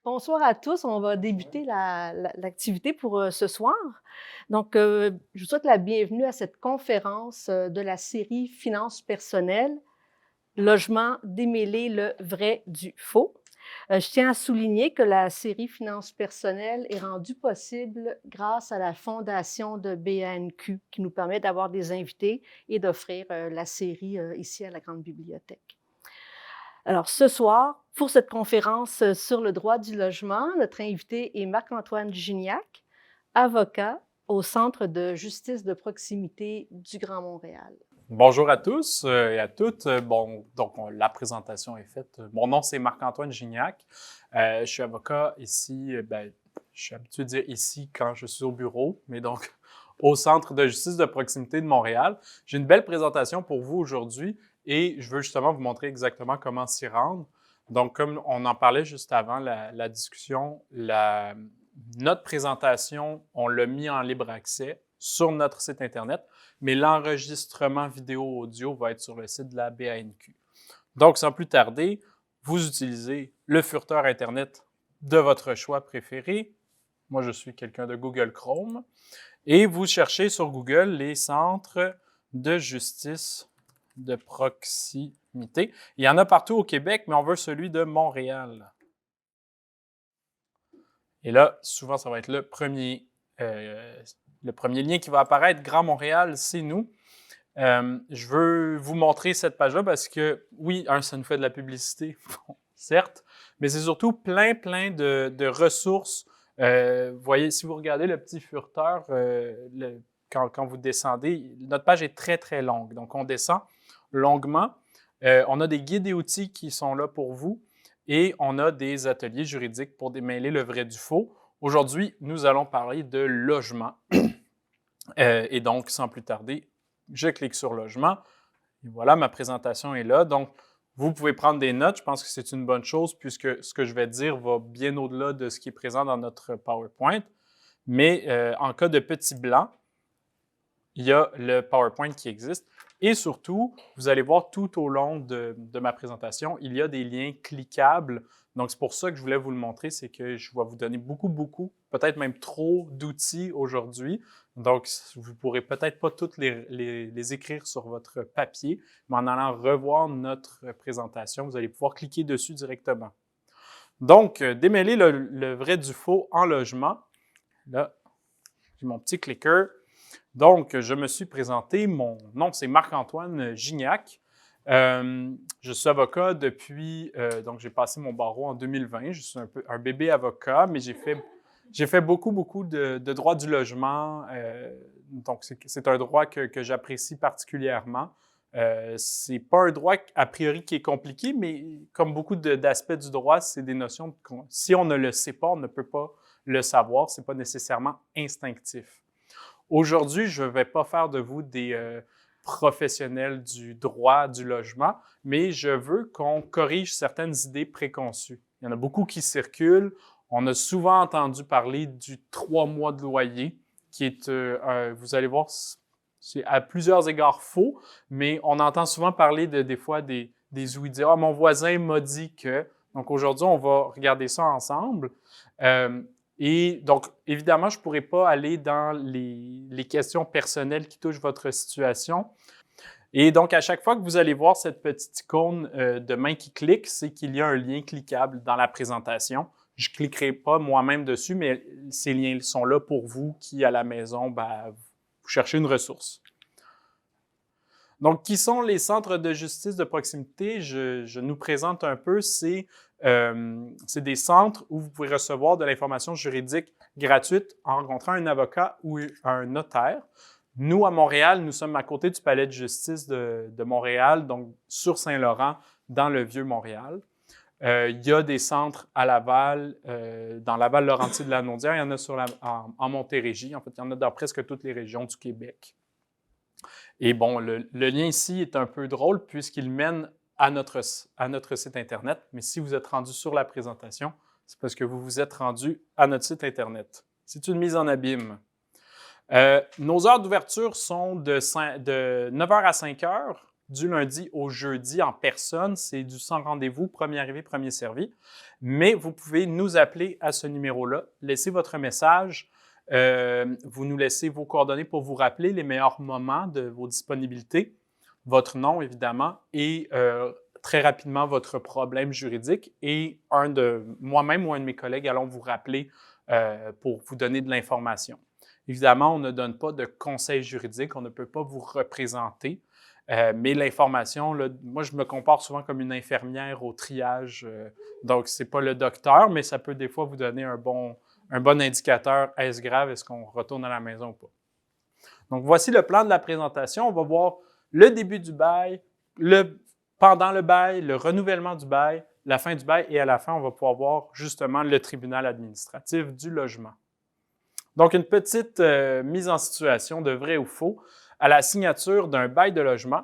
Bonsoir à tous. On va débuter l'activité pour ce soir. Donc, je vous souhaite la bienvenue à cette conférence de la série Finances personnelles, logement, démêler le vrai du faux. Je tiens à souligner que la série Finances personnelles est rendue possible grâce à la fondation de BANQ qui nous permet d'avoir des invités et d'offrir la série ici à la Grande Bibliothèque. Alors, ce soir, pour cette conférence sur le droit du logement, notre invité est Marc-Antoine Gignac, avocat au Centre de justice de proximité du Grand Montréal. Bonjour à tous et à toutes. La présentation est faite. Mon nom, c'est Marc-Antoine Gignac. Je suis avocat ici, je suis habitué de dire ici quand je suis au bureau, mais donc au Centre de justice de proximité de Montréal. J'ai une belle présentation pour vous aujourd'hui et je veux justement vous montrer exactement comment s'y rendre. Donc, comme on en parlait juste avant la discussion, notre présentation, on l'a mis en libre accès sur notre site Internet, mais l'enregistrement vidéo-audio va être sur le site de la BANQ. Donc, sans plus tarder, vous utilisez le furteur Internet de votre choix préféré. Moi, je suis quelqu'un de Google Chrome. Et vous cherchez sur Google les centres de justice de proximité. Il y en a partout au Québec, mais on veut celui de Montréal. Et là, souvent, ça va être le premier lien qui va apparaître. Grand Montréal, c'est nous. Je veux vous montrer cette page-là parce que, oui, ça nous fait de la publicité, certes, mais c'est surtout plein de ressources. Vous voyez, si vous regardez le petit furteur, quand vous descendez, notre page est très longue. Donc, on descend longuement. On a des guides et outils qui sont là pour vous et on a des ateliers juridiques pour démêler le vrai du faux. Aujourd'hui, nous allons parler de logement. Et donc, sans plus tarder, je clique sur logement. Et voilà, ma présentation est là. Donc, vous pouvez prendre des notes. Je pense que c'est une bonne chose puisque ce que je vais dire va bien au-delà de ce qui est présent dans notre PowerPoint. Mais en cas de petit blanc, il y a le PowerPoint qui existe. Et surtout, vous allez voir tout au long de ma présentation, il y a des liens cliquables. Donc, c'est pour ça que je voulais vous le montrer, c'est que je vais vous donner beaucoup, peut-être même trop d'outils aujourd'hui. Donc, vous ne pourrez peut-être pas toutes les écrire sur votre papier, mais en allant revoir notre présentation, vous allez pouvoir cliquer dessus directement. Donc, démêler le vrai du faux en logement. Là, j'ai mon petit clicker. Donc, je me suis présenté. Mon nom, c'est Marc-Antoine Gignac. Je suis avocat depuis, donc j'ai passé mon barreau en 2020. Je suis un bébé avocat, mais j'ai fait beaucoup de droit du logement. Donc, c'est un droit que j'apprécie particulièrement. C'est pas un droit a priori qui est compliqué, mais comme beaucoup d'aspects du droit, c'est des notions si on ne le sait pas, on ne peut pas le savoir. C'est pas nécessairement instinctif. Aujourd'hui, je ne vais pas faire de vous des professionnels du droit du logement, mais je veux qu'on corrige certaines idées préconçues. Il y en a beaucoup qui circulent. On a souvent entendu parler du 3 mois de loyer, qui est, vous allez voir, c'est à plusieurs égards faux, mais on entend souvent parler des fois des ouïes-dire « Ah, mon voisin m'a dit que… » Donc aujourd'hui, on va regarder ça ensemble. Et donc, évidemment, je ne pourrais pas aller dans les questions personnelles qui touchent votre situation. Et donc, à chaque fois que vous allez voir cette petite icône de main qui clique, c'est qu'il y a un lien cliquable dans la présentation. Je ne cliquerai pas moi-même dessus, mais ces liens sont là pour vous qui, à la maison, vous cherchez une ressource. Donc, qui sont les centres de justice de proximité? Je nous présente un peu. C'est des centres où vous pouvez recevoir de l'information juridique gratuite en rencontrant un avocat ou un notaire. Nous, à Montréal, nous sommes à côté du Palais de justice de Montréal, donc sur Saint-Laurent, dans le Vieux-Montréal. Il y a des centres à Laval, dans Laval-Laurentides-Lanaudière. Il y en a en Montérégie. En fait, il y en a dans presque toutes les régions du Québec. Et bon, le lien ici est un peu drôle puisqu'il mène à notre site Internet. Mais si vous êtes rendu sur la présentation, c'est parce que vous vous êtes rendu à notre site Internet. C'est une mise en abîme. Nos heures d'ouverture sont de 9h à 5h du lundi au jeudi en personne. C'est du sans rendez-vous, premier arrivé, premier servi. Mais vous pouvez nous appeler à ce numéro-là, laisser votre message. Vous nous laissez vos coordonnées pour vous rappeler les meilleurs moments de vos disponibilités, votre nom évidemment, et très rapidement votre problème juridique. Et moi-même ou un de mes collègues allons vous rappeler pour vous donner de l'information. Évidemment, on ne donne pas de conseils juridiques, on ne peut pas vous représenter, mais l'information, là, moi, je me compare souvent comme une infirmière au triage. Donc, ce n'est pas le docteur, mais ça peut des fois vous donner un bon indicateur. Est-ce grave? Est-ce qu'on retourne à la maison ou pas? Donc, voici le plan de la présentation. On va voir le début du bail, pendant le bail, le renouvellement du bail, la fin du bail, et à la fin, on va pouvoir voir justement le tribunal administratif du logement. Donc, une petite mise en situation de vrai ou faux. À la signature d'un bail de logement,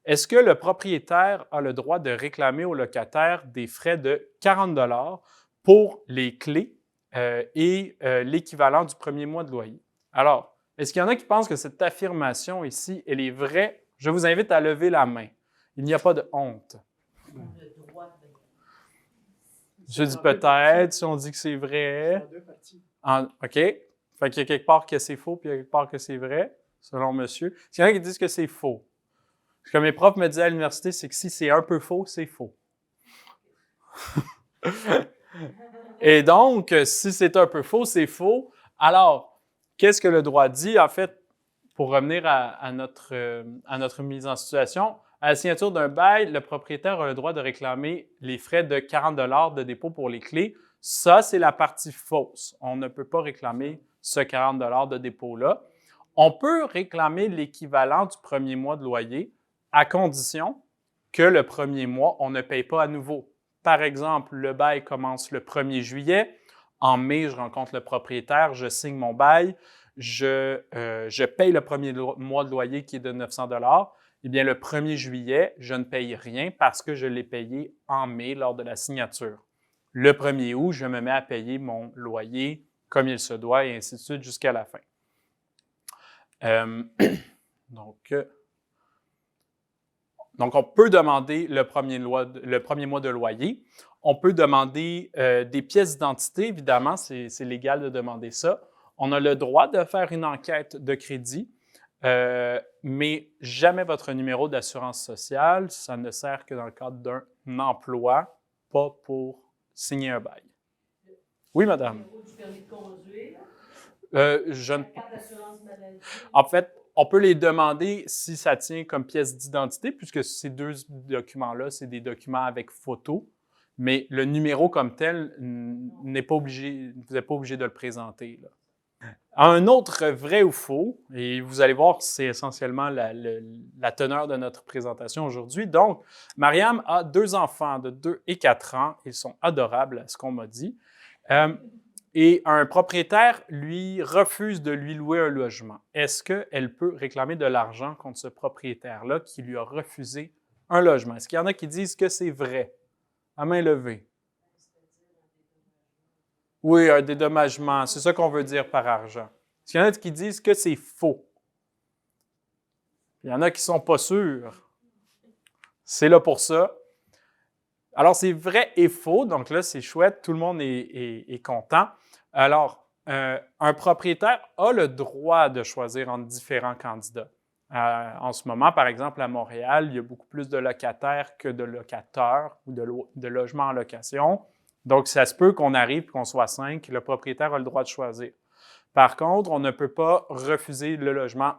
est-ce que le propriétaire a le droit de réclamer au locataire des frais de 40 $ pour les clés et l'équivalent du premier mois de loyer? Alors, est-ce qu'il y en a qui pensent que cette affirmation ici, elle est vraie? Je vous invite à lever la main. Il n'y a pas de honte. Je dis peut-être, si on dit que c'est vrai. En deux parties. OK. Fait qu'il y a quelque part que c'est faux, puis il y a quelque part que c'est vrai, selon monsieur. Il y en a qui disent que c'est faux. Ce que mes profs me disaient à l'université, c'est que si c'est un peu faux, c'est faux. Et donc, si c'est un peu faux, c'est faux. Alors, qu'est-ce que le droit dit? En fait, pour revenir à notre mise en situation, à la signature d'un bail, le propriétaire a le droit de réclamer les frais de 40 $ de dépôt pour les clés. Ça, c'est la partie fausse. On ne peut pas réclamer ce 40 $ de dépôt-là. On peut réclamer l'équivalent du premier mois de loyer à condition que le premier mois, on ne paye pas à nouveau. Par exemple, le bail commence le 1er juillet. En mai, je rencontre le propriétaire, je signe mon bail, je paye le premier mois de loyer qui est de 900 $. Eh bien, le 1er juillet, je ne paye rien parce que je l'ai payé en mai lors de la signature. Le 1er août, je me mets à payer mon loyer comme il se doit et ainsi de suite jusqu'à la fin. Donc, on peut demander le premier mois de loyer. On peut demander des pièces d'identité, évidemment, c'est légal de demander ça. On a le droit de faire une enquête de crédit, mais jamais votre numéro d'assurance sociale. Ça ne sert que dans le cadre d'un emploi, pas pour signer un bail. Oui, madame. Le numéro du permis de conduire? La carte d'assurance maladie? En fait, on peut les demander si ça tient comme pièce d'identité, puisque ces deux documents-là, c'est des documents avec photo, mais le numéro comme tel n'est pas obligé, vous n'êtes pas obligé de le présenter, là. Un autre vrai ou faux, et vous allez voir, c'est essentiellement la teneur de notre présentation aujourd'hui. Donc, Mariam a 2 enfants de 2 et 4 ans. Ils sont adorables, à ce qu'on m'a dit. Et un propriétaire lui refuse de lui louer un logement. Est-ce qu'elle peut réclamer de l'argent contre ce propriétaire-là qui lui a refusé un logement? Est-ce qu'il y en a qui disent que c'est vrai? À main levée. Oui, un dédommagement. C'est ça qu'on veut dire par argent. Est-ce qu'il y en a qui disent que c'est faux? Il y en a qui ne sont pas sûrs. C'est là pour ça. Alors, c'est vrai et faux. Donc là, c'est chouette. Tout le monde est content. Alors, un propriétaire a le droit de choisir entre différents candidats. En ce moment, par exemple, à Montréal, il y a beaucoup plus de locataires que de locateurs ou de logements en location. Donc, ça se peut qu'on arrive et qu'on soit 5, le propriétaire a le droit de choisir. Par contre, on ne peut pas refuser le logement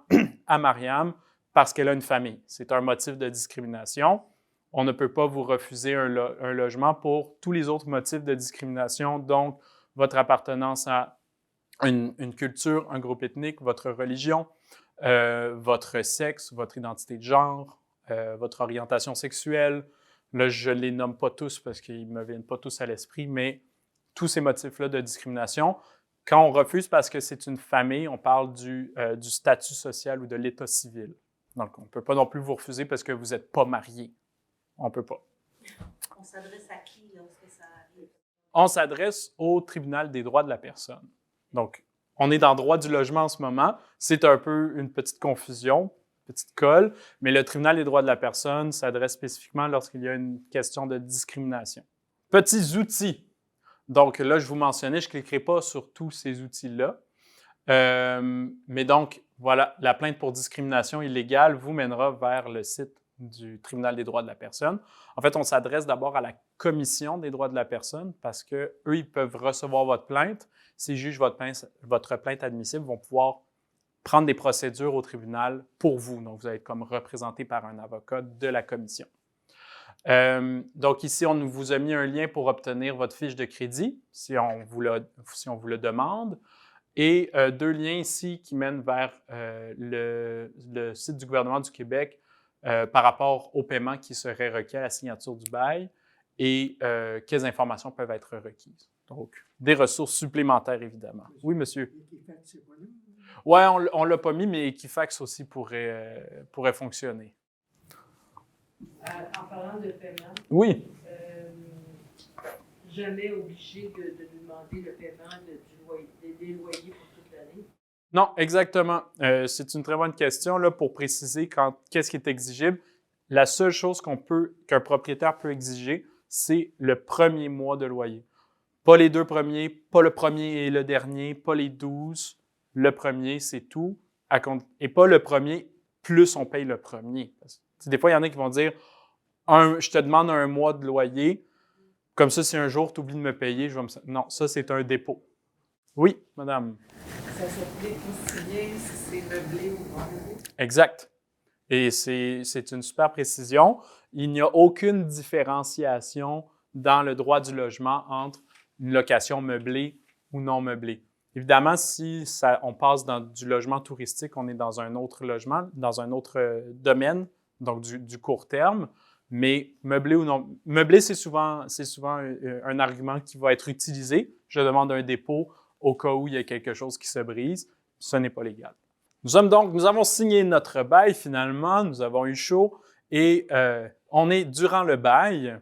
à Mariam parce qu'elle a une famille. C'est un motif de discrimination. On ne peut pas vous refuser un logement pour tous les autres motifs de discrimination, donc votre appartenance à une culture, un groupe ethnique, votre religion, votre sexe, votre identité de genre, votre orientation sexuelle. Là, je ne les nomme pas tous parce qu'ils ne me viennent pas tous à l'esprit, mais tous ces motifs-là de discrimination. Quand on refuse parce que c'est une famille, on parle du statut social ou de l'état civil. Donc, on ne peut pas non plus vous refuser parce que vous n'êtes pas marié. On ne peut pas. On s'adresse à qui lorsque ça arrive? On s'adresse au tribunal des droits de la personne. Donc, on est dans le droit du logement en ce moment. C'est un peu une petite confusion. petite colle, mais le tribunal des droits de la personne s'adresse spécifiquement lorsqu'il y a une question de discrimination. Petits outils. Donc là, je vous mentionnais, je ne cliquerai pas sur tous ces outils-là. Mais donc, voilà, la plainte pour discrimination illégale vous mènera vers le site du tribunal des droits de la personne. En fait, on s'adresse d'abord à la commission des droits de la personne parce qu'eux, ils peuvent recevoir votre plainte. S'ils jugent votre plainte admissible, ils vont pouvoir prendre des procédures au tribunal pour vous. Donc, vous allez être comme représenté par un avocat de la commission. Donc, ici, on vous a mis un lien pour obtenir votre fiche de crédit, si on vous le demande, et 2 liens ici qui mènent vers le site du gouvernement du Québec par rapport au paiement qui serait requis à la signature du bail et quelles informations peuvent être requises. Donc, des ressources supplémentaires, évidemment. Oui, monsieur? Oui, on ne l'a pas mis, mais Equifax aussi pourrait fonctionner. En parlant de paiement, oui. Jamais obligé de nous demander le paiement des loyers pour toute l'année? Non, exactement. C'est une très bonne question là, pour préciser qu'est-ce qui est exigible. La seule chose qu'un propriétaire peut exiger, c'est le premier mois de loyer. Pas les 2 premiers, pas le premier et le dernier, pas les 12. Le premier, c'est tout. Et pas le premier, plus on paye le premier. Des fois, il y en a qui vont dire je te demande un mois de loyer, comme ça, si un jour tu oublies de me payer, non, ça, c'est un dépôt. Oui, madame. Ça s'applique aussi bien si c'est meublé ou non meublé? Exact. Et c'est une super précision. Il n'y a aucune différenciation dans le droit du logement entre une location meublée ou non meublée. Évidemment, si on passe dans du logement touristique, on est dans un autre logement, dans un autre domaine, donc du court terme. Mais meublé ou non, meublé, c'est souvent un argument qui va être utilisé. Je demande un dépôt au cas où il y a quelque chose qui se brise. Ce n'est pas légal. Nous avons signé notre bail finalement, nous avons eu chaud et on est durant le bail.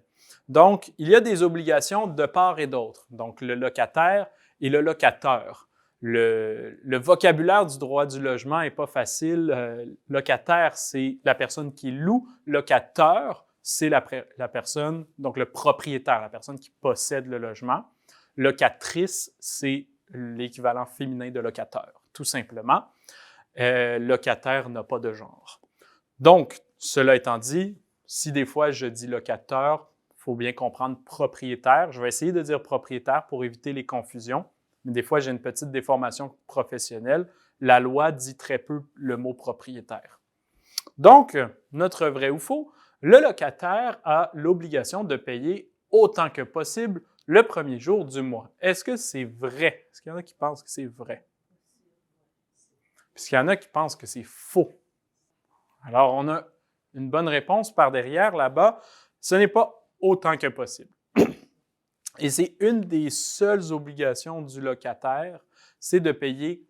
Donc, il y a des obligations de part et d'autre. Donc, le locataire et le locateur. Le vocabulaire du droit du logement n'est pas facile. Locataire, c'est la personne qui loue. Locateur, c'est la personne, donc le propriétaire, la personne qui possède le logement. Locatrice, c'est l'équivalent féminin de locateur, tout simplement. Locataire n'a pas de genre. Donc, cela étant dit, si des fois je dis locateur, il faut bien comprendre propriétaire. Je vais essayer de dire propriétaire pour éviter les confusions, mais des fois j'ai une petite déformation professionnelle. La loi dit très peu le mot propriétaire. Donc, notre vrai ou faux, le locataire a l'obligation de payer autant que possible le premier jour du mois. Est-ce que c'est vrai? Est-ce qu'il y en a qui pensent que c'est vrai? Puisqu'il y en a qui pensent que c'est faux. Alors, on a une bonne réponse par derrière, là-bas. Ce n'est pas autant que possible. Et c'est une des seules obligations du locataire, c'est de payer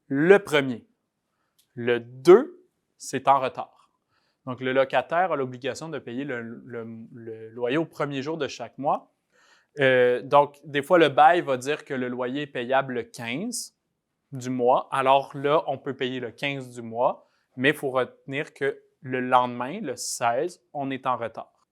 le premier. Le 2, c'est en retard. Donc, le locataire a l'obligation de payer le loyer au premier jour de chaque mois. Donc, des fois, le bail va dire que le loyer est payable le 15 du mois. Alors là, on peut payer le 15 du mois, mais il faut retenir que le lendemain, le 16, on est en retard.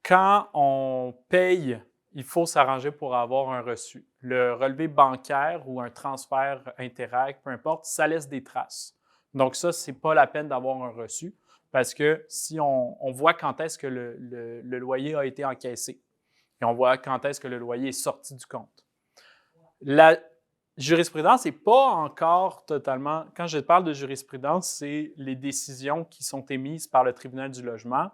Quand on paye, il faut s'arranger pour avoir un reçu. Le relevé bancaire ou un transfert Interac, peu importe, ça laisse des traces. Donc ça, ce n'est pas la peine d'avoir un reçu parce que si on voit quand est-ce que le loyer a été encaissé et on voit quand est-ce que le loyer est sorti du compte. La jurisprudence n'est pas encore totalement… Quand je parle de jurisprudence, c'est les décisions qui sont émises par le tribunal du logement.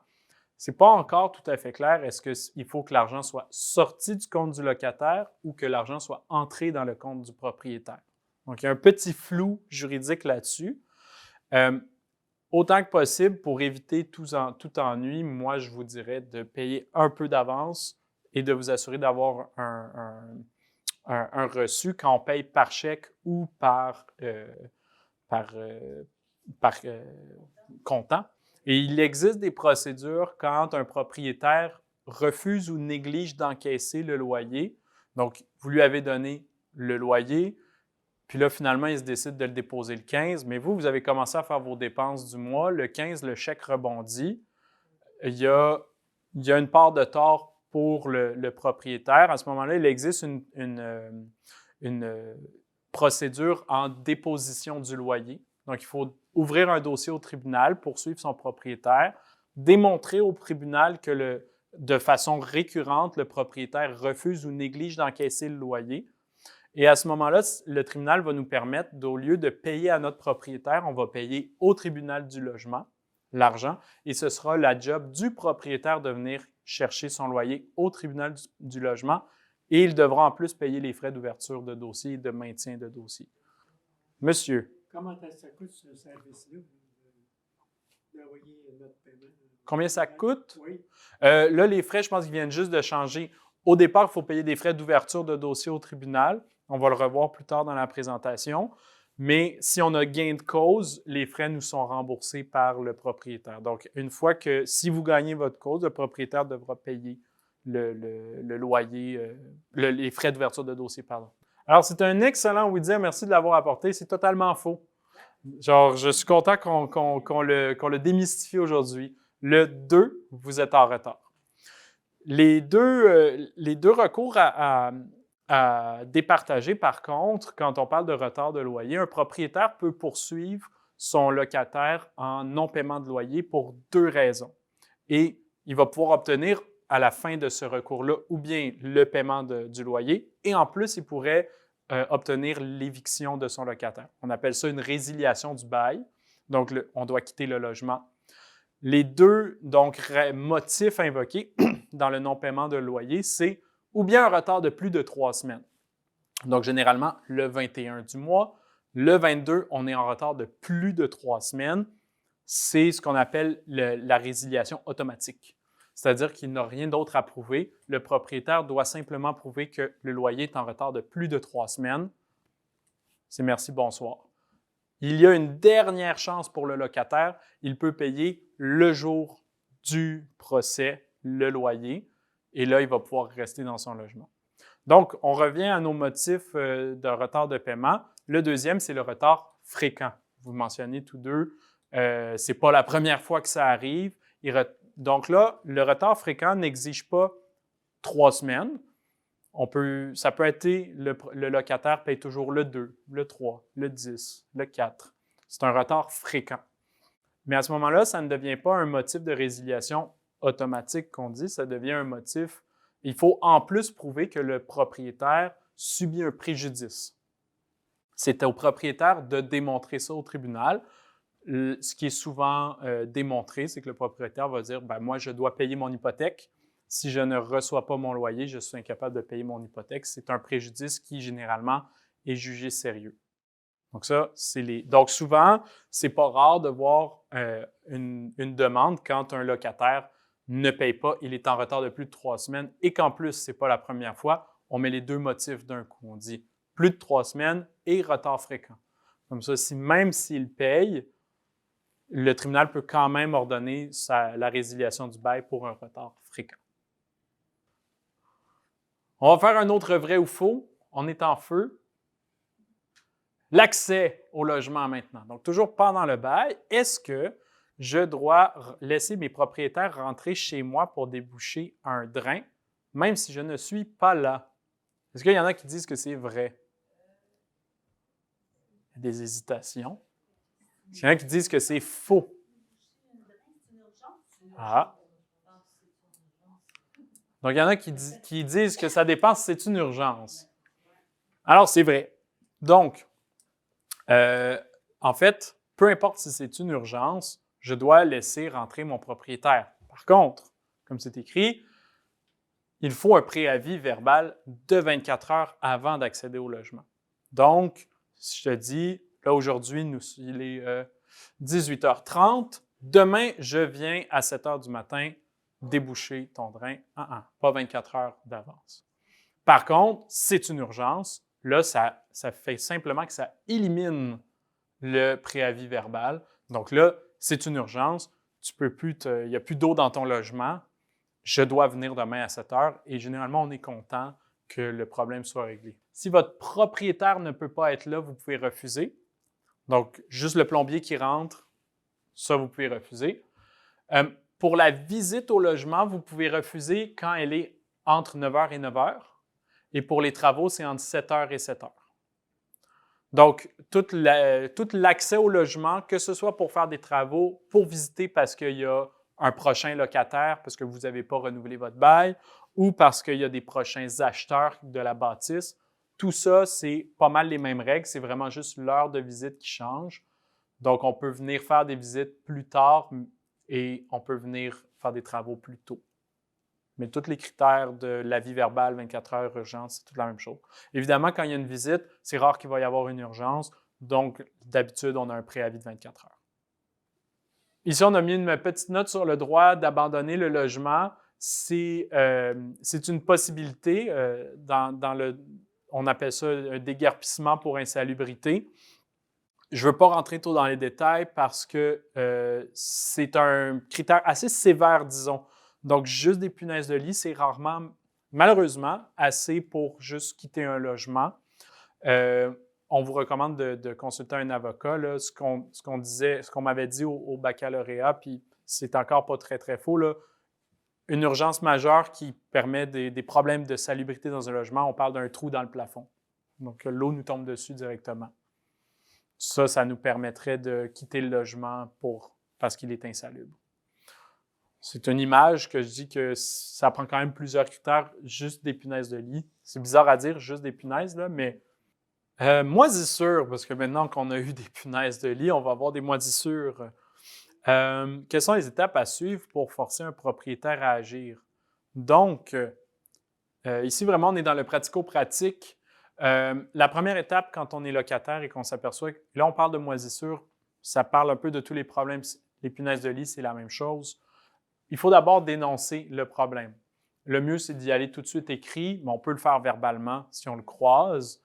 Ce n'est pas encore tout à fait clair. Est-ce qu'il faut que l'argent soit sorti du compte du locataire ou que l'argent soit entré dans le compte du propriétaire? Donc, il y a un petit flou juridique là-dessus. Autant que possible, pour éviter tout ennui, moi, je vous dirais de payer un peu d'avance et de vous assurer d'avoir un reçu quand on paye par chèque ou par comptant. Et il existe des procédures quand un propriétaire refuse ou néglige d'encaisser le loyer. Donc, vous lui avez donné le loyer, Puis là, finalement, ils se décident de le déposer le 15. Mais vous avez commencé à faire vos dépenses du mois. Le 15, le chèque rebondit. Il y a une part de tort pour le propriétaire. À ce moment-là, il existe une procédure en déposition du loyer. Donc, il faut ouvrir un dossier au tribunal, poursuivre son propriétaire, démontrer au tribunal que de façon récurrente, le propriétaire refuse ou néglige d'encaisser le loyer. Et à ce moment-là, le tribunal va nous permettre, au lieu de payer à notre propriétaire, on va payer au tribunal du logement l'argent et ce sera la job du propriétaire de venir chercher son loyer au tribunal du logement et il devra en plus payer les frais d'ouverture de dossier et de maintien de dossier. Monsieur. Comment ça coûte ce service-là, d'envoyer notre paiement? Combien ça coûte? Oui. Là, les frais, je pense qu'ils viennent juste de changer. Au départ, il faut payer des frais d'ouverture de dossier au tribunal. On va le revoir plus tard dans la présentation. Mais si on a gain de cause, les frais nous sont remboursés par le propriétaire. Donc, une fois que si vous gagnez votre cause, le propriétaire devra payer le loyer, les frais d'ouverture de dossier, pardon. Alors, c'est un excellent oui-dire. Merci de l'avoir apporté. C'est totalement faux. Genre, je suis content qu'on le démystifie aujourd'hui. Le 2, vous êtes en retard. Les deux recours à départager, par contre, quand on parle de retard de loyer, un propriétaire peut poursuivre son locataire en non-paiement de loyer pour 2 raisons. Et il va pouvoir obtenir à la fin de ce recours-là ou bien le paiement du loyer et en plus, il pourrait obtenir l'éviction de son locataire. On appelle ça une résiliation du bail. Donc, on doit quitter le logement. Les deux motifs invoqués dans le non-paiement de loyer, c'est ou bien un retard de plus de 3 semaines. Donc, généralement, le 21 du mois. Le 22, on est en retard de plus de 3 semaines. C'est ce qu'on appelle la résiliation automatique. C'est-à-dire qu'il n'a rien d'autre à prouver. Le propriétaire doit simplement prouver que le loyer est en retard de plus de 3 semaines. C'est merci, bonsoir. Il y a une dernière chance pour le locataire. Il peut payer le jour du procès le loyer et là, il va pouvoir rester dans son logement. Donc, on revient à nos motifs de retard de paiement. Le deuxième, c'est le retard fréquent. Vous mentionnez tous deux, ce n'est pas la première fois que ça arrive. Donc là, le retard fréquent n'exige pas 3 semaines. Ça peut être le locataire paye toujours le 2, le 3, le 10, le 4. C'est un retard fréquent. Mais à ce moment-là, ça ne devient pas un motif de résiliation automatique qu'on dit, ça devient un motif. Il faut en plus prouver que le propriétaire subit un préjudice. C'est au propriétaire de démontrer ça au tribunal. Ce qui est souvent démontré, c'est que le propriétaire va dire « moi, je dois payer mon hypothèque. Si je ne reçois pas mon loyer, je suis incapable de payer mon hypothèque. » C'est un préjudice qui, généralement, est jugé sérieux. Donc ça, Donc souvent, c'est pas rare de voir une demande quand un locataire ne paye pas, il est en retard de plus de 3 semaines et qu'en plus, ce n'est pas la première fois, on met les deux motifs d'un coup. On dit plus de 3 semaines et retard fréquent. Comme ça, même s'il paye, le tribunal peut quand même ordonner la résiliation du bail pour un retard fréquent. On va faire un autre vrai ou faux. On est en feu. L'accès au logement maintenant. Donc, toujours pendant le bail, est-ce que je dois laisser mes propriétaires rentrer chez moi pour déboucher un drain, même si je ne suis pas là? Est-ce qu'il y en a qui disent que c'est vrai? Il y a des hésitations. Est-ce qu'il y en a qui disent que c'est faux? Ah. Donc, il y en a qui disent que ça dépend si c'est une urgence. Alors, c'est vrai. Donc, en fait, peu importe si c'est une urgence, je dois laisser rentrer mon propriétaire. Par contre, comme c'est écrit, il faut un préavis verbal de 24 heures avant d'accéder au logement. Donc, si je te dis, là aujourd'hui, il est 18h30, demain, je viens à 7h du matin déboucher ton drain. Pas 24 heures d'avance. Par contre, c'est une urgence. Là, ça fait simplement que ça élimine le préavis verbal. Donc là, c'est une urgence. Il n'y a plus d'eau dans ton logement. Je dois venir demain à 7 heures et généralement, on est content que le problème soit réglé. Si votre propriétaire ne peut pas être là, vous pouvez refuser. Donc, juste le plombier qui rentre, ça, vous pouvez refuser. Pour la visite au logement, vous pouvez refuser quand elle est entre 9h et 9h. Et pour les travaux, c'est entre 7h et 7h. Donc, tout l'accès au logement, que ce soit pour faire des travaux, pour visiter parce qu'il y a un prochain locataire, parce que vous n'avez pas renouvelé votre bail, ou parce qu'il y a des prochains acheteurs de la bâtisse, tout ça, c'est pas mal les mêmes règles. C'est vraiment juste l'heure de visite qui change. Donc, on peut venir faire des visites plus tard et on peut venir faire des travaux plus tôt. Mais tous les critères de l'avis verbal, 24 heures, urgence, c'est toute la même chose. Évidemment, quand il y a une visite, c'est rare qu'il va y avoir une urgence. Donc, d'habitude, on a un préavis de 24 heures. Ici, on a mis une petite note sur le droit d'abandonner le logement. C'est une possibilité. On appelle ça un déguerpissement pour insalubrité. Je ne veux pas rentrer trop dans les détails parce que c'est un critère assez sévère, disons. Donc, juste des punaises de lit, c'est rarement, malheureusement, assez pour juste quitter un logement. On vous recommande de consulter un avocat. Là, ce qu'on m'avait dit au baccalauréat, puis c'est encore pas très, très faux, là, une urgence majeure qui permet des problèmes de salubrité dans un logement, on parle d'un trou dans le plafond. Donc, l'eau nous tombe dessus directement. Ça nous permettrait de quitter le logement parce qu'il est insalubre. C'est une image que je dis que ça prend quand même plusieurs critères, juste des punaises de lit. C'est bizarre à dire, juste des punaises, là, mais moisissures, parce que maintenant qu'on a eu des punaises de lit, on va avoir des moisissures. Quelles sont les étapes à suivre pour forcer un propriétaire à agir? Donc, ici, vraiment, on est dans le pratico-pratique. La première étape, quand on est locataire et qu'on s'aperçoit que là, on parle de moisissures, ça parle un peu de tous les problèmes. Les punaises de lit, c'est la même chose. Il faut d'abord dénoncer le problème. Le mieux, c'est d'y aller tout de suite écrit, mais on peut le faire verbalement si on le croise.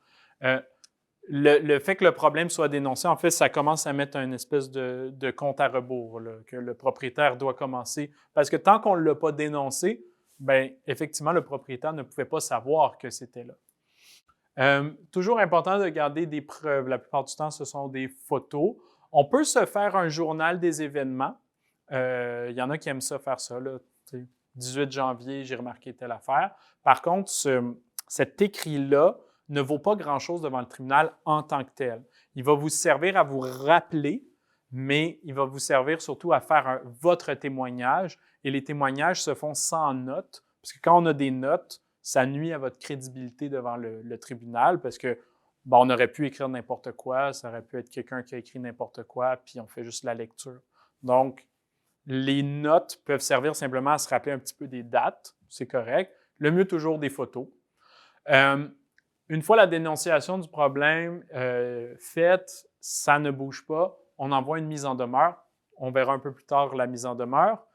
Le fait que le problème soit dénoncé, en fait, ça commence à mettre une espèce de compte à rebours là, que le propriétaire doit commencer. Parce que tant qu'on ne l'a pas dénoncé, bien, effectivement, le propriétaire ne pouvait pas savoir que c'était là. Toujours important de garder des preuves. La plupart du temps, ce sont des photos. On peut se faire un journal des événements. Il y en a qui aiment ça, faire ça. Là. 18 janvier, j'ai remarqué telle affaire. Par contre, cet écrit-là ne vaut pas grand-chose devant le tribunal en tant que tel. Il va vous servir à vous rappeler, mais il va vous servir surtout à faire votre témoignage. Et les témoignages se font sans notes, parce que quand on a des notes, ça nuit à votre crédibilité devant le tribunal, parce que on aurait pu écrire n'importe quoi, ça aurait pu être quelqu'un qui a écrit n'importe quoi, puis on fait juste la lecture. Donc, les notes peuvent servir simplement à se rappeler un petit peu des dates, c'est correct. Le mieux, toujours des photos. Une fois la dénonciation du problème faite, ça ne bouge pas, on envoie une mise en demeure. On verra un peu plus tard la mise en demeure.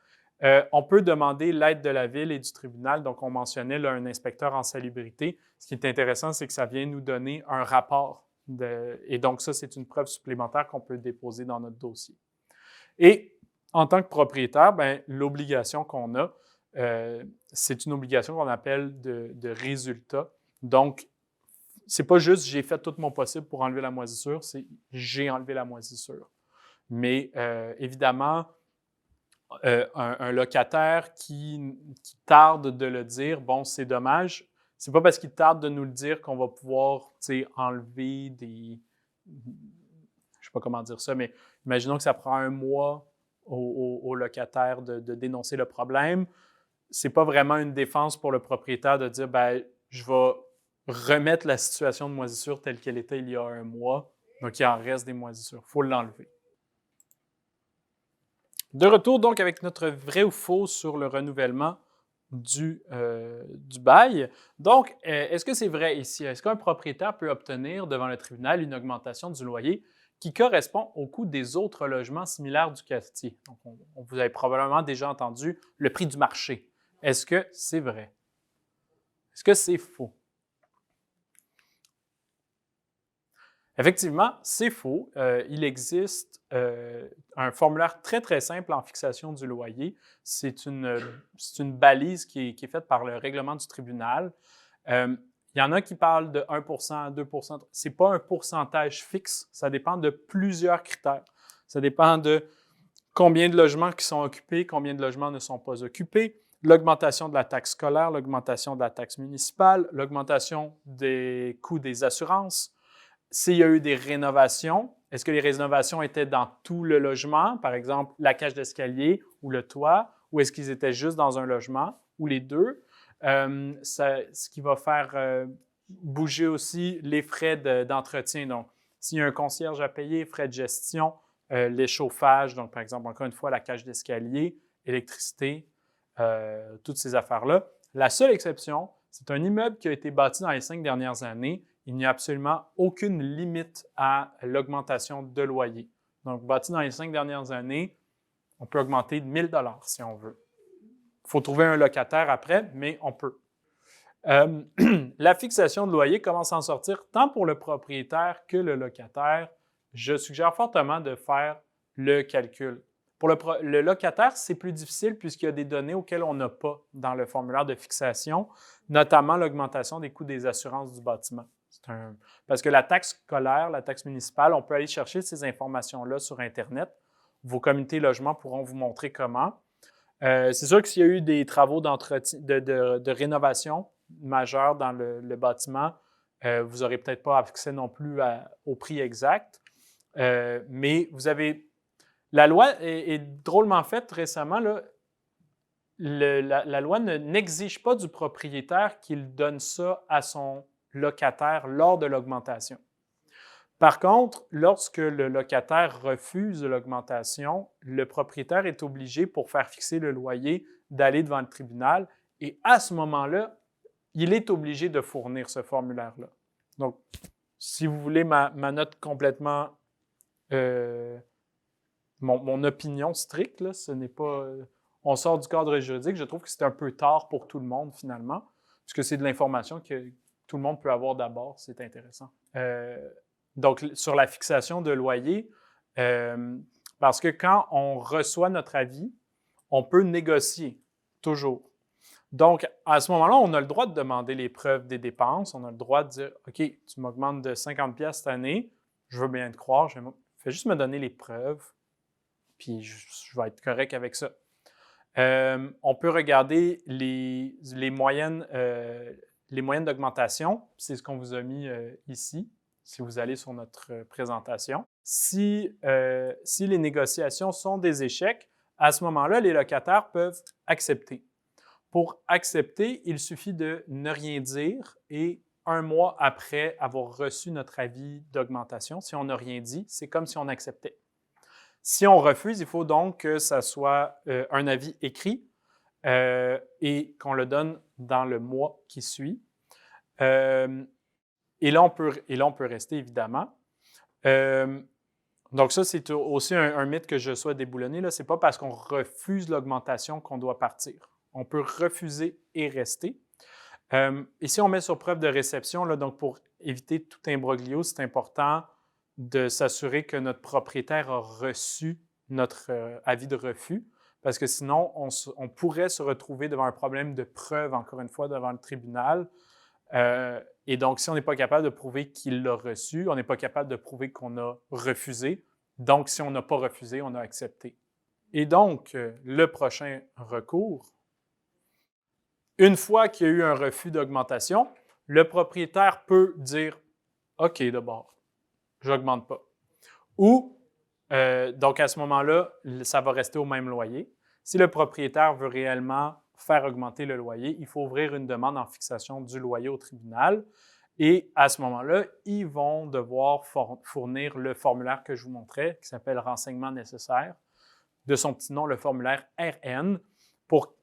On peut demander l'aide de la ville et du tribunal. Donc, on mentionnait là, un inspecteur en salubrité. Ce qui est intéressant, c'est que ça vient nous donner un rapport. Et donc, ça, c'est une preuve supplémentaire qu'on peut déposer dans notre dossier. Et en tant que propriétaire, l'obligation qu'on a, c'est une obligation qu'on appelle de résultat. Donc, c'est pas juste j'ai fait tout mon possible pour enlever la moisissure, c'est j'ai enlevé la moisissure. Mais évidemment, un locataire qui tarde de le dire, bon, c'est dommage. C'est pas parce qu'il tarde de nous le dire qu'on va pouvoir enlever des. Je sais pas comment dire ça, mais imaginons que ça prend un mois au locataire de dénoncer le problème. C'est pas vraiment une défense pour le propriétaire de dire je vais remettre la situation de moisissure telle qu'elle était il y a un mois. Donc, il en reste des moisissures. Il faut l'enlever. De retour donc avec notre vrai ou faux sur le renouvellement du bail. Donc, est-ce que c'est vrai ici? Est-ce qu'un propriétaire peut obtenir devant le tribunal une augmentation du loyer qui correspond au coût des autres logements similaires du quartier? Donc, vous avez probablement déjà entendu le prix du marché. Est-ce que c'est vrai? Est-ce que c'est faux? Effectivement, c'est faux. Il existe un formulaire très, très simple en fixation du loyer. C'est une balise qui est faite par le règlement du tribunal. Il y en a qui parlent de 1 2 ce n'est pas un pourcentage fixe, ça dépend de plusieurs critères. Ça dépend de combien de logements qui sont occupés, combien de logements ne sont pas occupés, l'augmentation de la taxe scolaire, l'augmentation de la taxe municipale, l'augmentation des coûts des assurances. S'il y a eu des rénovations, est-ce que les rénovations étaient dans tout le logement, par exemple la cage d'escalier ou le toit, ou est-ce qu'ils étaient juste dans un logement, ou les deux? Ce qui va faire bouger aussi les frais d'entretien. Donc, s'il y a un concierge à payer, frais de gestion, les chauffages, donc par exemple, encore une fois, la cage d'escalier, électricité, toutes ces affaires-là. La seule exception, c'est un immeuble qui a été bâti dans les 5 dernières années. Il n'y a absolument aucune limite à l'augmentation de loyer. Donc, bâti dans les 5 dernières années, on peut augmenter de 1 000 $ si on veut. Il faut trouver un locataire après, mais on peut. La fixation de loyer, comment s'en sortir, tant pour le propriétaire que le locataire, je suggère fortement de faire le calcul. Pour le locataire, c'est plus difficile puisqu'il y a des données auxquelles on n'a pas dans le formulaire de fixation, notamment l'augmentation des coûts des assurances du bâtiment. Parce que la taxe scolaire, la taxe municipale, on peut aller chercher ces informations-là sur Internet. Vos comités logements pourront vous montrer comment. C'est sûr que s'il y a eu des travaux d'entretien, de rénovation majeurs dans le bâtiment, vous n'aurez peut-être pas accès non plus au prix exact. Mais vous avez... La loi est drôlement faite récemment. Là. La loi n'exige pas du propriétaire qu'il donne ça à son locataire lors de l'augmentation. Par contre, lorsque le locataire refuse l'augmentation, le propriétaire est obligé, pour faire fixer le loyer, d'aller devant le tribunal et à ce moment-là, il est obligé de fournir ce formulaire-là. Donc, si vous voulez ma note complètement, mon opinion stricte, là, ce n'est pas... on sort du cadre juridique, je trouve que c'est un peu tard pour tout le monde finalement, puisque c'est de l'information que tout le monde peut avoir d'abord, c'est intéressant. Donc, sur la fixation de loyer, parce que quand on reçoit notre avis, on peut négocier, toujours. Donc, à ce moment-là, on a le droit de demander les preuves des dépenses. On a le droit de dire, OK, tu m'augmentes de 50$ cette année, je veux bien te croire, fais juste me donner les preuves, puis je vais être correct avec ça. On peut regarder les moyennes d'augmentation. C'est ce qu'on vous a mis ici, si vous allez sur notre présentation. Si les négociations sont des échecs, à ce moment-là, les locataires peuvent accepter. Pour accepter, il suffit de ne rien dire et 1 mois après avoir reçu notre avis d'augmentation, si on n'a rien dit, c'est comme si on acceptait. Si on refuse, il faut donc que ça soit un avis écrit et qu'on le donne dans le mois qui suit. Et là, on peut rester, évidemment. Donc ça, c'est aussi un mythe que je souhaite déboulonner. Ce n'est pas parce qu'on refuse l'augmentation qu'on doit partir. On peut refuser et rester. Ici, on met sur preuve de réception, là, donc pour éviter tout imbroglio, c'est important de s'assurer que notre propriétaire a reçu notre avis de refus, parce que sinon, on pourrait se retrouver devant un problème de preuve, encore une fois, devant le tribunal. Et donc, si on n'est pas capable de prouver qu'il l'a reçu, on n'est pas capable de prouver qu'on a refusé. Donc, si on n'a pas refusé, on a accepté. Et donc, le prochain recours, une fois qu'il y a eu un refus d'augmentation, le propriétaire peut dire « OK, d'abord, je n'augmente pas ». Ou, donc à ce moment-là, ça va rester au même loyer. Si le propriétaire veut réellement faire augmenter le loyer, il faut ouvrir une demande en fixation du loyer au tribunal. Et à ce moment-là, ils vont devoir fournir le formulaire que je vous montrais, qui s'appelle « Renseignements nécessaires », de son petit nom, le formulaire RN, pour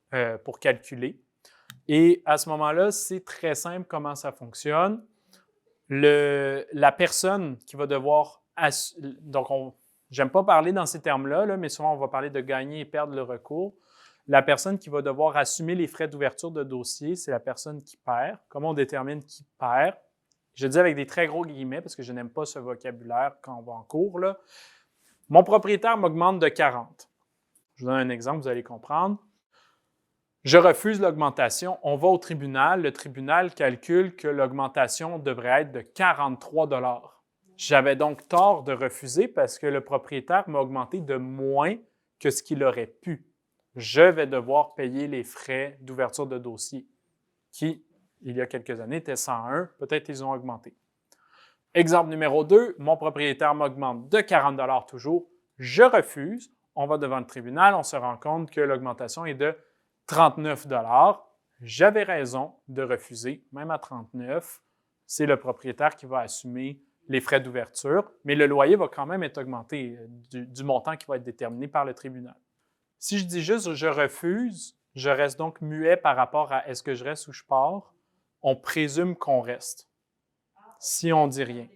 calculer. Et à ce moment-là, c'est très simple comment ça fonctionne. La personne qui va devoir... Donc, j'aime pas parler dans ces termes-là, mais souvent, on va parler de gagner et perdre le recours. La personne qui va devoir assumer les frais d'ouverture de dossier, c'est la personne qui perd. Comment on détermine qui perd? Je dis avec des très gros guillemets parce que je n'aime pas ce vocabulaire quand on va en cours. Là. Mon propriétaire m'augmente de 40. Je vous donne un exemple, vous allez comprendre. Je refuse l'augmentation. On va au tribunal. Le tribunal calcule que l'augmentation devrait être de 43 $. J'avais donc tort de refuser parce que le propriétaire m'a augmenté de moins que ce qu'il aurait pu. Je vais devoir payer les frais d'ouverture de dossier qui, il y a quelques années, étaient 101. Peut-être ils ont augmenté. Exemple numéro 2, mon propriétaire m'augmente de 40 $ toujours. Je refuse. On va devant le tribunal. On se rend compte que l'augmentation est de 39 $. J'avais raison de refuser, même à 39 $. C'est le propriétaire qui va assumer les frais d'ouverture, mais le loyer va quand même être augmenté du montant qui va être déterminé par le tribunal. Si je dis juste « je refuse », je reste donc muet par rapport à « est-ce que je reste ou je pars », on présume qu'on reste. Si on ne dit rien.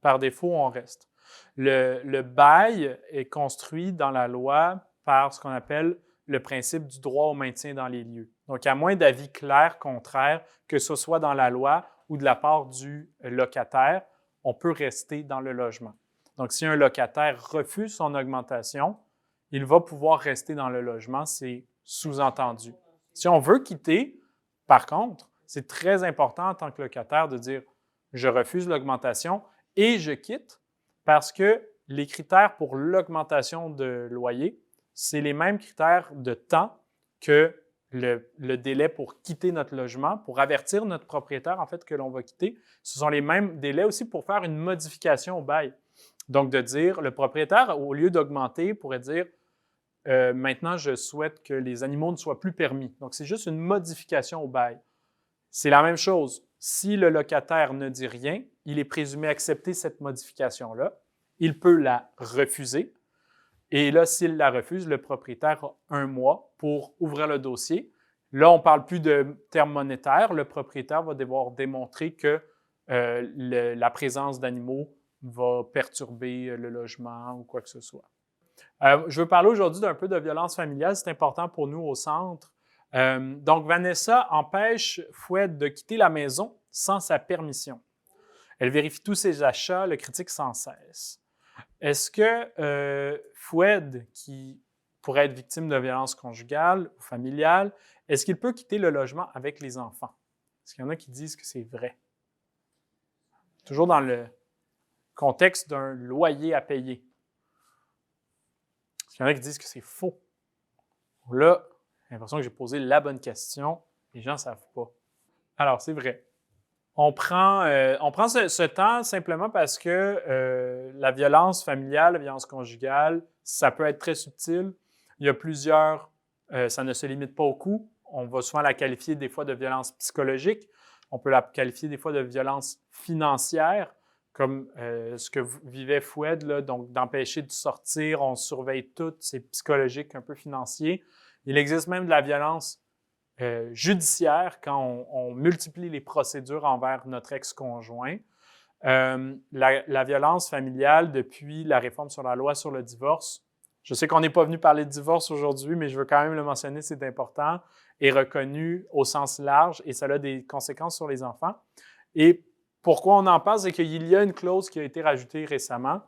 Par défaut, on reste. Le bail est construit dans la loi par ce qu'on appelle le principe du droit au maintien dans les lieux. Donc, à moins d'avis clair contraire, que ce soit dans la loi ou de la part du locataire, on peut rester dans le logement. Donc, si un locataire refuse son augmentation, il va pouvoir rester dans le logement, c'est sous-entendu. Si on veut quitter, par contre, c'est très important en tant que locataire de dire « je refuse l'augmentation et je quitte » parce que les critères pour l'augmentation de loyer, c'est les mêmes critères de temps que le délai pour quitter notre logement, pour avertir notre propriétaire, en fait, que l'on va quitter. Ce sont les mêmes délais aussi pour faire une modification au bail. Donc, de dire, le propriétaire, au lieu d'augmenter, pourrait dire maintenant, je souhaite que les animaux ne soient plus permis. Donc, c'est juste une modification au bail. C'est la même chose. Si le locataire ne dit rien, il est présumé accepter cette modification-là. Il peut la refuser. Et là, s'il la refuse, le propriétaire a 1 mois pour ouvrir le dossier. Là, on ne parle plus de termes monétaires. Le propriétaire va devoir démontrer que la présence d'animaux va perturber le logement ou quoi que ce soit. Je veux parler aujourd'hui d'un peu de violence familiale. C'est important pour nous au centre. Donc, Vanessa empêche Foued de quitter la maison sans sa permission. Elle vérifie tous ses achats, le critique sans cesse. Est-ce que Foued, qui pourrait être victime de violence conjugale ou familiale, est-ce qu'il peut quitter le logement avec les enfants? Est-ce qu'il y en a qui disent que c'est vrai? Toujours dans le contexte d'un loyer à payer. Est-ce qu'il y en a qui disent que c'est faux? Là, j'ai l'impression que j'ai posé la bonne question. Les gens ne savent pas. Alors, c'est vrai. On prend ce temps simplement parce que la violence familiale, la violence conjugale, ça peut être très subtil. Il y a plusieurs, ça ne se limite pas au coup. On va souvent la qualifier des fois de violence psychologique. On peut la qualifier des fois de violence financière, comme ce que vivait Foued, là, donc d'empêcher de sortir, on surveille tout, c'est psychologique, un peu financier. Il existe même de la violence judiciaire quand on multiplie les procédures envers notre ex-conjoint. La violence familiale, depuis la réforme sur la loi sur le divorce, je sais qu'on n'est pas venu parler de divorce aujourd'hui, mais je veux quand même le mentionner, c'est important, est reconnue au sens large et ça a des conséquences sur les enfants. Et pourquoi on en parle, c'est qu'il y a une clause qui a été rajoutée récemment,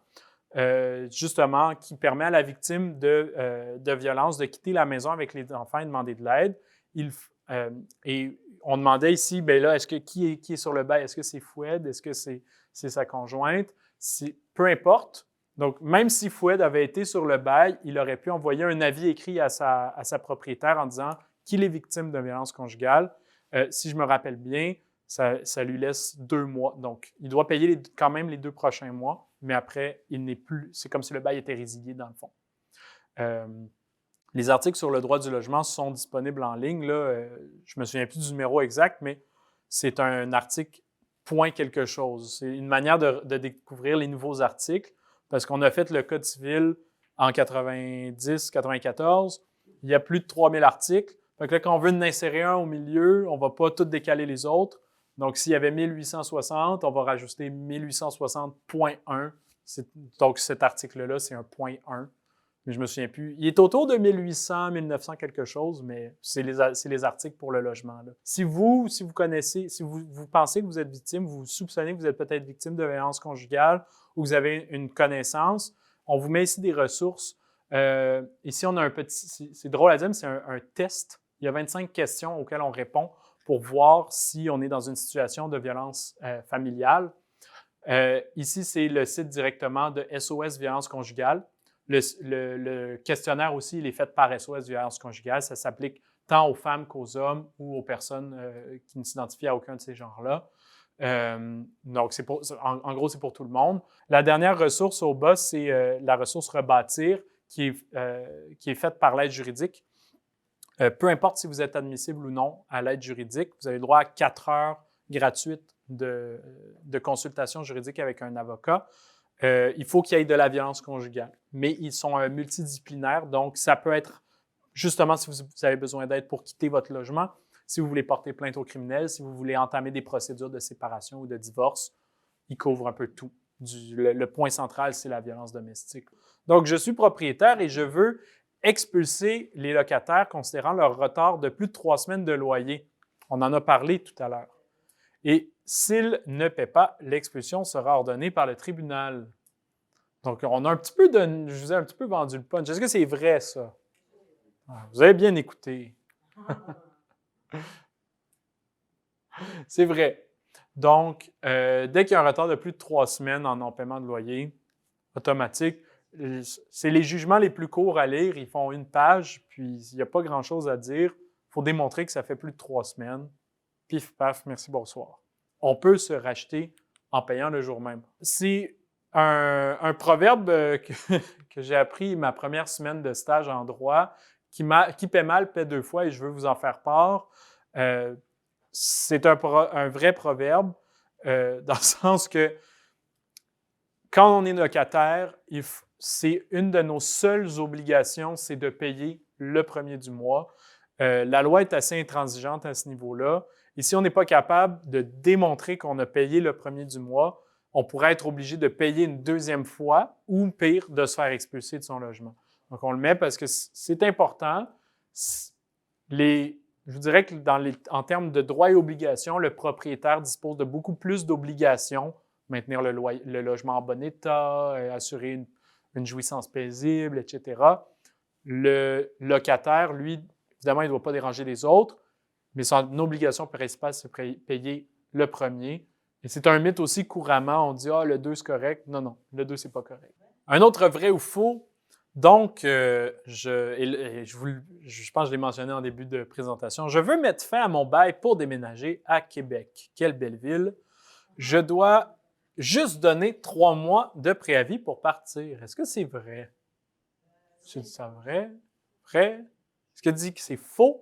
justement, qui permet à la victime de violence de quitter la maison avec les enfants et demander de l'aide. Et on demandait ici, bien là, qui est sur le bail? Est-ce que c'est Foued? Est-ce que c'est sa conjointe? Peu importe. Donc, même si Foued avait été sur le bail, il aurait pu envoyer un avis écrit à sa propriétaire en disant qu'il est victime de violence conjugale. Si je me rappelle bien, ça lui laisse 2 mois. Donc, il doit payer quand même les 2 prochains mois, mais après, il n'est plus. C'est comme si le bail était résilié dans le fond. Les articles sur le droit du logement sont disponibles en ligne. Là, je ne me souviens plus du numéro exact, mais c'est un article point quelque chose. C'est une manière de découvrir les nouveaux articles parce qu'on a fait le Code civil en 90-94. Il y a plus de 3000 articles. Fait que là, quand on veut en insérer un au milieu, on ne va pas tout décaler les autres. Donc, s'il y avait 1860, on va rajouter 1860.1. Donc, cet article-là, c'est un point 1. Mais je ne me souviens plus. Il est autour de 1800, 1900 quelque chose, mais c'est les articles pour le logement. Là. Si vous connaissez, si vous pensez que vous êtes victime, vous soupçonnez que vous êtes peut-être victime de violence conjugale ou que vous avez une connaissance, on vous met ici des ressources. Ici, on a un petit, c'est drôle à dire, mais c'est un test. Il il y a 25 questions auxquelles on répond pour voir si on est dans une situation de violence familiale. Ici, c'est le site directement de SOS Violence conjugale. Le questionnaire aussi, il est fait par SOS Violence conjugale. Ça s'applique tant aux femmes qu'aux hommes ou aux personnes qui ne s'identifient à aucun de ces genres-là. Donc, en gros, c'est pour tout le monde. La dernière ressource au bas, c'est la ressource Rebâtir, qui est faite par l'aide juridique. Peu importe si vous êtes admissible ou non à l'aide juridique, vous avez le droit à 4 heures gratuites de consultation juridique avec un avocat. Il faut qu'il y ait de la violence conjugale, mais ils sont multidisciplinaires, donc ça peut être justement si vous avez besoin d'aide pour quitter votre logement, si vous voulez porter plainte au criminel, si vous voulez entamer des procédures de séparation ou de divorce, ils couvrent un peu tout. Le point central, c'est la violence domestique. Donc, je suis propriétaire et je veux expulser les locataires considérant leur retard de plus de 3 semaines de loyer. On en a parlé tout à l'heure. Et s'ils ne paient pas, l'expulsion sera ordonnée par le tribunal. Donc, on a un petit peu je vous ai un petit peu vendu le punch. Est-ce que c'est vrai, ça? Vous avez bien écouté. C'est vrai. Donc, dès qu'il y a un retard de plus de 3 semaines en non-paiement de loyer, automatique, c'est les jugements les plus courts à lire. Ils font 1 page, puis il n'y a pas grand-chose à dire. Il faut démontrer que ça fait plus de 3 semaines. Pif, paf, merci, bonsoir. On peut se racheter en payant le jour même. C'est un proverbe que j'ai appris ma première semaine de stage en droit, qui paie mal, paie 2 fois, et je veux vous en faire part. C'est un vrai proverbe, dans le sens que quand on est locataire, c'est une de nos seules obligations, c'est de payer le premier du mois. La loi est assez intransigeante à ce niveau-là. Et si on n'est pas capable de démontrer qu'on a payé le premier du mois, on pourrait être obligé de payer une 2e fois ou, pire, de se faire expulser de son logement. Donc, on le met parce que c'est important. Je vous dirais que en termes de droits et obligations, le propriétaire dispose de beaucoup plus d'obligations, maintenir le logement en bon état, assurer une jouissance paisible, etc. Le locataire, lui, évidemment, il ne doit pas déranger les autres, mais son obligation principale, c'est de payer le premier. Et c'est un mythe aussi couramment, on dit « Ah, le 2, c'est correct ». Non, non, le 2, c'est pas correct. Un autre vrai ou faux, donc, je pense que je l'ai mentionné en début de présentation, je veux mettre fin à mon bail pour déménager à Québec. Quelle belle ville. Je dois juste donner 3 mois de préavis pour partir. Est-ce que c'est vrai? C'est ça vrai? Vrai? Est-ce que dit que c'est faux?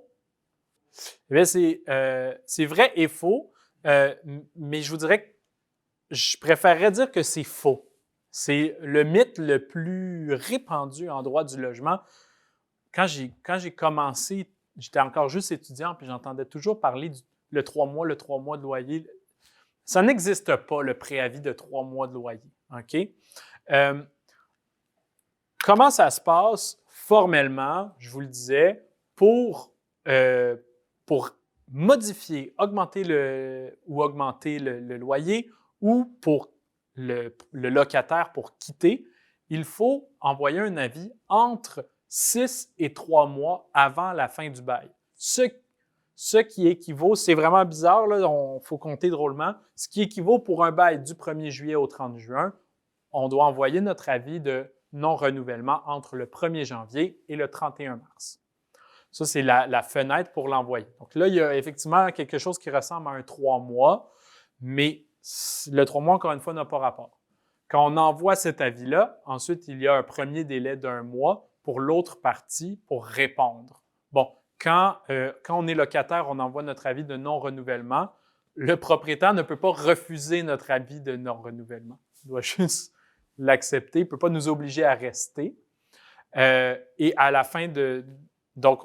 Eh bien, c'est vrai et faux, mais je vous dirais que je préférerais dire que c'est faux. C'est le mythe le plus répandu en droit du logement. Quand j'ai commencé, j'étais encore juste étudiant, puis j'entendais toujours parler le 3 mois de loyer. Ça n'existe pas, le préavis de 3 mois de loyer. OK? Comment ça se passe formellement, je vous le disais, pour modifier, augmenter le loyer ou pour le locataire pour quitter, il faut envoyer un avis entre 6 et 3 mois avant la fin du bail. Ce qui équivaut, c'est vraiment bizarre, il faut compter drôlement, ce qui équivaut pour un bail du 1er juillet au 30 juin, on doit envoyer notre avis de non-renouvellement entre le 1er janvier et le 31 mars. Ça, c'est la fenêtre pour l'envoyer. Donc là, il y a effectivement quelque chose qui ressemble à un 3 mois, mais le 3 mois, encore une fois, n'a pas rapport. Quand on envoie cet avis-là, ensuite, il y a un premier délai d'1 mois pour l'autre partie pour répondre. Bon, quand on est locataire, on envoie notre avis de non-renouvellement. Le propriétaire ne peut pas refuser notre avis de non-renouvellement. Il doit juste l'accepter. Il ne peut pas nous obliger à rester. Et à la fin donc,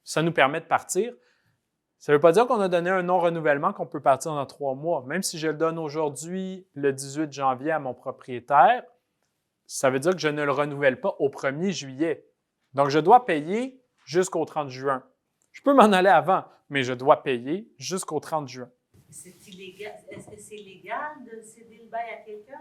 ça nous permet de partir. Ça ne veut pas dire qu'on a donné un non-renouvellement qu'on peut partir dans 3 mois. Même si je le donne aujourd'hui, le 18 janvier, à mon propriétaire, ça veut dire que je ne le renouvelle pas au 1er juillet. Donc, je dois payer jusqu'au 30 juin. Je peux m'en aller avant, mais je dois payer jusqu'au 30 juin. C'est illégal. Est-ce que c'est légal de céder le bail à quelqu'un?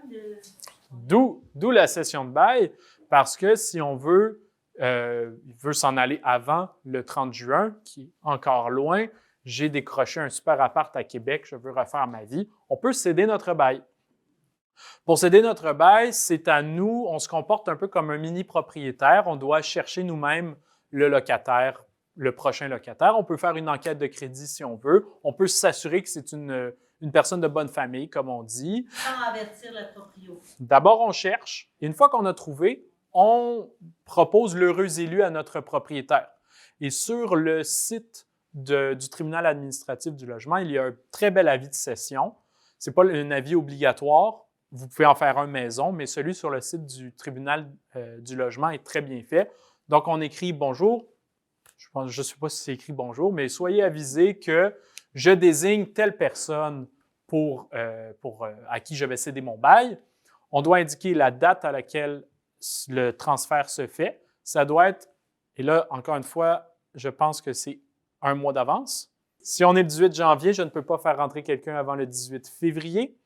D'où la cession de bail, parce que si on veut il veut s'en aller avant le 30 juin, qui est encore loin. J'ai décroché un super appart à Québec, je veux refaire ma vie. On peut céder notre bail. Pour céder notre bail, c'est à nous, on se comporte un peu comme un mini-propriétaire. On doit chercher nous-mêmes le locataire, le prochain locataire. On peut faire une enquête de crédit si on veut. On peut s'assurer que c'est une personne de bonne famille, comme on dit. Sans avertir le proprio. D'abord, on cherche. Et une fois qu'on a trouvé, on propose l'heureux élu à notre propriétaire. Et sur le site du tribunal administratif du logement, il y a un très bel avis de cession. Ce n'est pas un avis obligatoire. Vous pouvez en faire un maison, mais celui sur le site du tribunal du logement est très bien fait. Donc, on écrit « Bonjour ». Je ne sais pas si c'est écrit « Bonjour », mais soyez avisés que je désigne telle personne à qui je vais céder mon bail. On doit indiquer la date à laquelle le transfert se fait. Ça doit être, et là, encore une fois, je pense que c'est un mois d'avance. Si on est le 18 janvier, je ne peux pas faire rentrer quelqu'un avant le 18 février.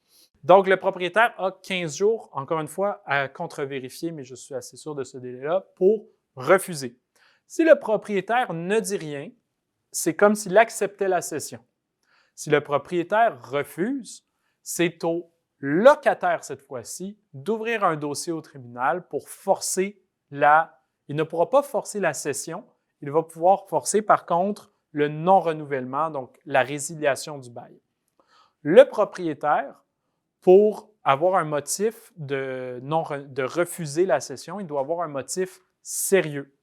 Donc, le propriétaire a 15 jours, encore une fois, à contre-vérifier, mais je suis assez sûr de ce délai-là, pour refuser. Si le propriétaire ne dit rien, c'est comme s'il acceptait la cession. Si le propriétaire refuse, c'est au locataire, cette fois-ci, d'ouvrir un dossier au tribunal pour forcer Il ne pourra pas forcer la cession, il va pouvoir forcer, par contre, le non-renouvellement, donc la résiliation du bail. Le propriétaire, pour avoir un motif de refuser la cession, il doit avoir un motif sérieux.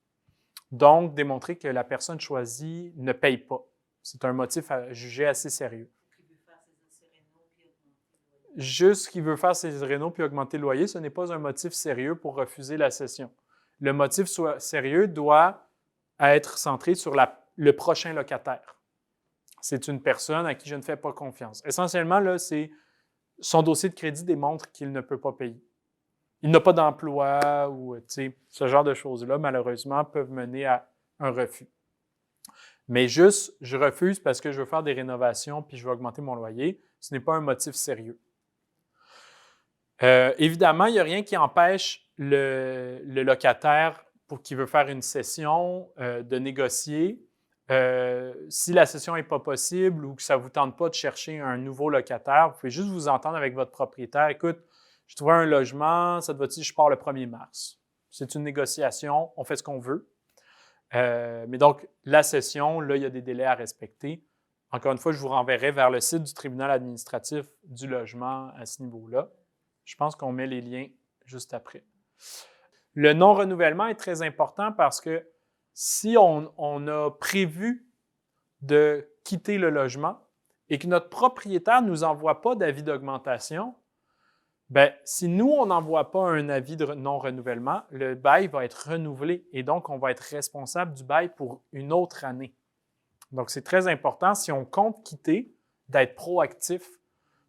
Donc, démontrer que la personne choisie ne paye pas. C'est un motif à juger assez sérieux. Juste qu'il veut faire ses rénaux puis augmenter le loyer, ce n'est pas un motif sérieux pour refuser la cession. Le motif sérieux doit être centré sur le prochain locataire. C'est une personne à qui je ne fais pas confiance. Essentiellement, là, son dossier de crédit démontre qu'il ne peut pas payer. Il n'a pas d'emploi ou ce genre de choses-là, malheureusement, peuvent mener à un refus. Mais juste, je refuse parce que je veux faire des rénovations puis je veux augmenter mon loyer, ce n'est pas un motif sérieux. Évidemment, il n'y a rien qui empêche le locataire qui veut faire une cession de négocier. Si la cession n'est pas possible ou que ça ne vous tente pas de chercher un nouveau locataire, vous pouvez juste vous entendre avec votre propriétaire. Écoute, je trouve un logement, ça te va-t-il, je pars le 1er mars. C'est une négociation, on fait ce qu'on veut. Mais donc, la cession, là, il y a des délais à respecter. Encore une fois, je vous renverrai vers le site du tribunal administratif du logement à ce niveau-là. Je pense qu'on met les liens juste après. Le non-renouvellement est très important parce que si on a prévu de quitter le logement et que notre propriétaire ne nous envoie pas d'avis d'augmentation, bien, si nous, on n'envoie pas un avis de non-renouvellement, le bail va être renouvelé et donc on va être responsable du bail pour une autre année. Donc, c'est très important, si on compte quitter, d'être proactif,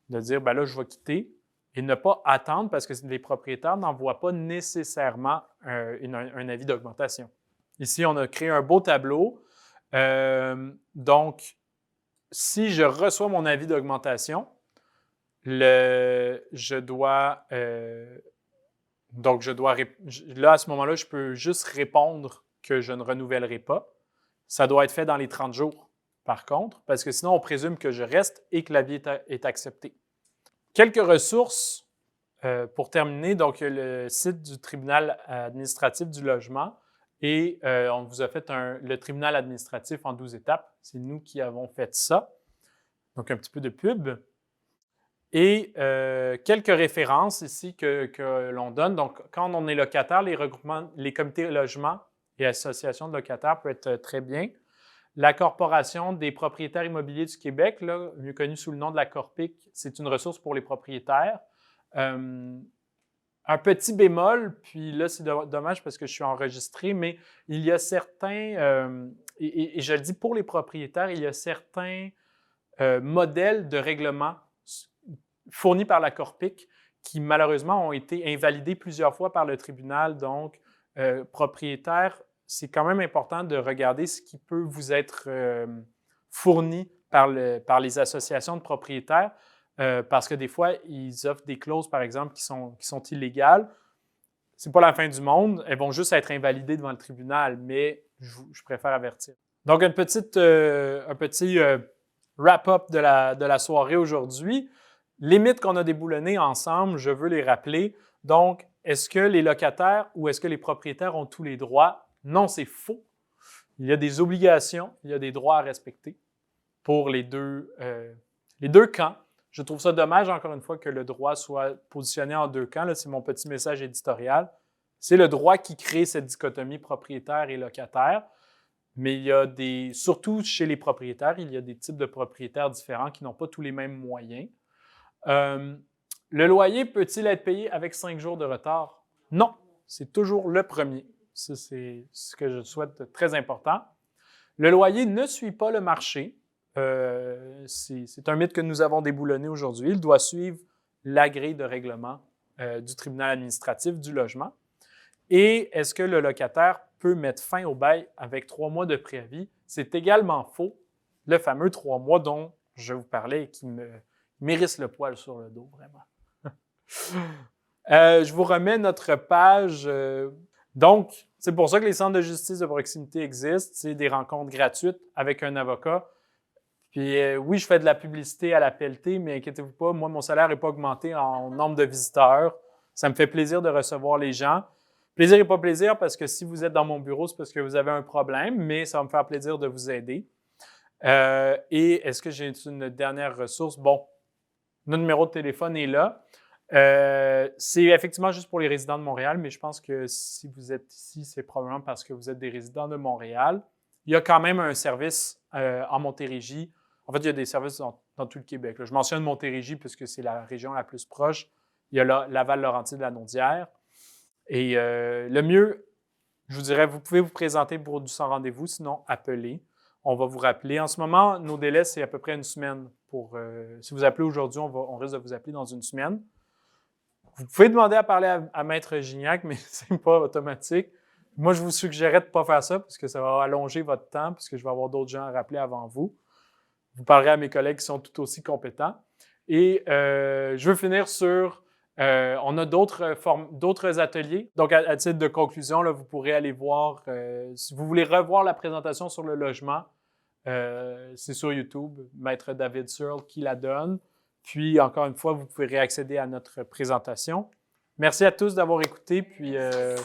de dire, bien là, je vais quitter et ne pas attendre parce que les propriétaires n'envoient pas nécessairement un avis d'augmentation. Ici, on a créé un beau tableau. Donc, si je reçois mon avis d'augmentation, là, à ce moment-là, je peux juste répondre que je ne renouvellerai pas. Ça doit être fait dans les 30 jours, par contre, parce que sinon, on présume que je reste et que l'avis est accepté. Quelques ressources pour terminer. Donc, le site du tribunal administratif du logement et on vous a fait le tribunal administratif en 12 étapes. C'est nous qui avons fait ça. Donc, un petit peu de pub. Et quelques références ici que l'on donne. Donc, quand on est locataire, les regroupements, les comités logement et associations de locataires peuvent être très bien. La Corporation des propriétaires immobiliers du Québec, là, mieux connue sous le nom de la Corpic, c'est une ressource pour les propriétaires. Un petit bémol, puis là, c'est dommage parce que je suis enregistré, mais il y a certains, et je le dis pour les propriétaires, il y a certains modèles de règlement fournis par la Corpic qui, malheureusement, ont été invalidés plusieurs fois par le tribunal. Donc, propriétaires, c'est quand même important de regarder ce qui peut vous être fourni par les associations de propriétaires parce que des fois, ils offrent des clauses, par exemple, qui sont illégales. c'est pas la fin du monde. Elles vont juste être invalidées devant le tribunal, mais je préfère avertir. Donc, un petit wrap-up de la soirée aujourd'hui. Les mythes qu'on a déboulonnés ensemble, je veux les rappeler. Donc, est-ce que les locataires ou est-ce que les propriétaires ont tous les droits? Non, c'est faux. Il y a des obligations, il y a des droits à respecter pour les deux camps. Je trouve ça dommage, encore une fois, que le droit soit positionné en deux camps. Là, c'est mon petit message éditorial. C'est le droit qui crée cette dichotomie propriétaire et locataire. Mais il y a surtout chez les propriétaires, il y a des types de propriétaires différents qui n'ont pas tous les mêmes moyens. Le loyer peut-il être payé avec 5 jours de retard? Non, c'est toujours le premier. Ça, c'est ce que je souhaite très important. Le loyer ne suit pas le marché. C'est un mythe que nous avons déboulonné aujourd'hui. Il doit suivre la grille de règlement du tribunal administratif du logement. Et est-ce que le locataire peut mettre fin au bail avec 3 mois de préavis? C'est également faux. Le fameux 3 mois dont je vous parlais et qui m'hérisse le poil sur le dos, vraiment. Je vous remets notre page. Donc, c'est pour ça que les centres de justice de proximité existent. C'est des rencontres gratuites avec un avocat. Puis oui, je fais de la publicité à la pelletée, mais inquiétez-vous pas, moi, mon salaire n'est pas augmenté en nombre de visiteurs. Ça me fait plaisir de recevoir les gens. Plaisir et pas plaisir, parce que si vous êtes dans mon bureau, c'est parce que vous avez un problème, mais ça va me faire plaisir de vous aider. Et est-ce que j'ai une dernière ressource? Bon, notre numéro de téléphone est là. C'est effectivement juste pour les résidents de Montréal, mais je pense que si vous êtes ici, c'est probablement parce que vous êtes des résidents de Montréal. Il y a quand même un service en Montérégie. En fait, il y a des services dans tout le Québec. Là, je mentionne Montérégie puisque c'est la région la plus proche. Il y a Laval-Laurentide-Lanaudière. Et le mieux, je vous dirais, vous pouvez vous présenter pour du sans rendez-vous, sinon appelez. On va vous rappeler. En ce moment, nos délais, c'est à peu près une semaine. Si vous appelez aujourd'hui, on risque de vous appeler dans une semaine. Vous pouvez demander à parler à Maître Gignac, mais ce n'est pas automatique. Moi, je vous suggérerais de ne pas faire ça parce que ça va allonger votre temps puisque je vais avoir d'autres gens à rappeler avant vous. Vous parlerez à mes collègues qui sont tout aussi compétents. Et je veux finir sur... on a d'autres ateliers. Donc, à titre de conclusion, là, vous pourrez aller voir... si vous voulez revoir la présentation sur le logement, c'est sur YouTube, Maître David Searle qui la donne. Puis, encore une fois, vous pouvez réaccéder à notre présentation. Merci à tous d'avoir écouté. Puis, Merci.